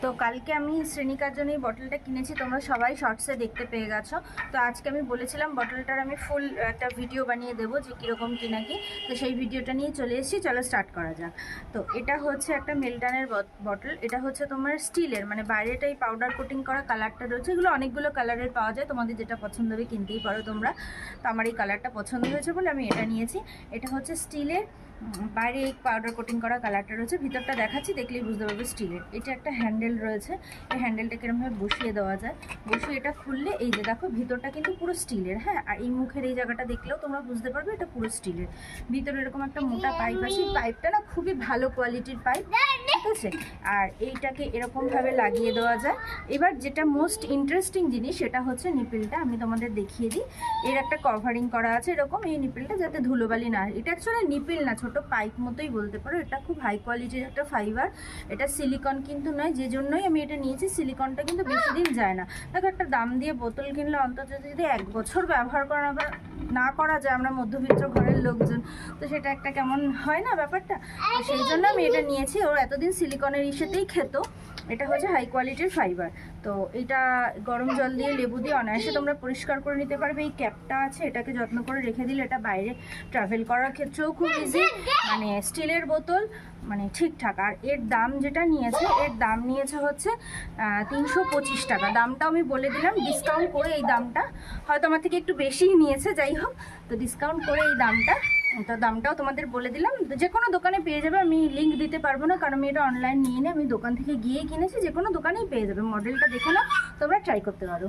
তো কালকে আমি শ্রেণিকার জন্য এই বটলটা কিনেছি, তোমরা সবাই শর্টসে দেখতে পেয়ে গেছো। তো আজকে আমি বলেছিলাম বটলটার আমি ফুল একটা ভিডিও বানিয়ে দেবো যে কীরকম কি নাকি। তো সেই ভিডিওটা নিয়ে চলে এসেছি, চলো স্টার্ট করা যাক। তো এটা হচ্ছে একটা মিল্টনের বটল। এটা হচ্ছে তোমার স্টিলের, মানে বাইরেটাই পাউডার কোটিং করা, কালারটা রয়েছে। এগুলো অনেকগুলো কালারের পাওয়া যায়, তোমাদের যেটা পছন্দ হবে কিনতেই পারো তোমরা। তো আমার এই কালারটা পছন্দ হয়েছে বলে আমি এটা নিয়েছি। এটা হচ্ছে স্টিলের, বাইরে এই পাউডার কোটিং করা কালারটা রয়েছে, ভিতরটা দেখাচ্ছি, দেখলেই বুঝতে পারবে স্টিলের। এটা একটা হ্যান্ডেল রয়েছে, এই হ্যান্ডেলটা কিরমভাবে বসিয়ে দেওয়া যায়। বসিয়ে এটা খুললে এই যে দেখো ভিতরটা কিন্তু পুরো স্টিলের। হ্যাঁ, আর এই মুখের এই জায়গাটা দেখলেও তোমরা বুঝতে পারবে এটা পুরো স্টিলের। ভিতরে এরকম একটা মোটা পাইপ আছে, পাইপটা না খুবই ভালো কোয়ালিটির পাইপ, ঠিক আছে। আর এইটাকে এরকমভাবে লাগিয়ে দেওয়া যায়। এবার যেটা মোস্ট ইন্টারেস্টিং জিনিস সেটা হচ্ছে নিপিলটা। আমি তোমাদের দেখিয়ে দিই। এর একটা কভারিং করা আছে এরকম, এই নিপিলটা যাতে ধুলোবালি না। এটা অ্যাকচুয়ালি নিপিল না, ছোট পাইপ মতোই বলতে পারো। এটা খুব হাই কোয়ালিটির একটা ফাইবার, এটা সিলিকন কিন্তু নয়, যে জন্যই আমি এটা নিয়েছি। সিলিকনটা কিন্তু বেশি দিন যায় না। দেখো একটা দাম দিয়ে বোতল কিনলে অন্তত যদি 1 বছর ব্যবহার না করা যায়, আমরা মধ্যবিত্ত ঘরের লোকজন, তো সেটা একটা কেমন হয় না ব্যাপারটা। তো সেই জন্য আমি এটা নিয়েছি। ওর এতদিন সিলিকনের ইসেতেই খেত। এটা হচ্ছে হাই কোয়ালিটির ফাইবার। তো এটা গরম জল দিয়ে লেবু দিয়ে অনায়াসে তোমরা পরিষ্কার করে নিতে পারবে। এই ক্যাপটা আছে, এটাকে যত্ন করে রেখে দিলে এটা বাইরে ট্রাভেল করার ক্ষেত্রেও খুব ইজি। মানে স্টিলের বোতল, মানে ঠিকঠাক। আর এর দাম যেটা নিয়েছে, এর দাম নিয়েছে হচ্ছে 325 টাকা। দামটা আমি বলে দিলাম, ডিসকাউন্ট করে এই দামটা, হয়তো আমার থেকে একটু বেশিই নিয়েছে, যাই হোক। তো ডিসকাউন্ট করে এই দামটাও তোমাদের বলে দিলাম। যে কোনো দোকানে পেয়ে যাবে, আমি লিঙ্ক দিতে পারবো না, কারণ আমি এটা অনলাইন নিয়ে নিই, আমি দোকান থেকে গিয়ে কিনেছি। যে কোনো দোকানেই পেয়ে যাবে। মডেলটা দেখে নাও, তোমরা ট্রাই করতে পারো।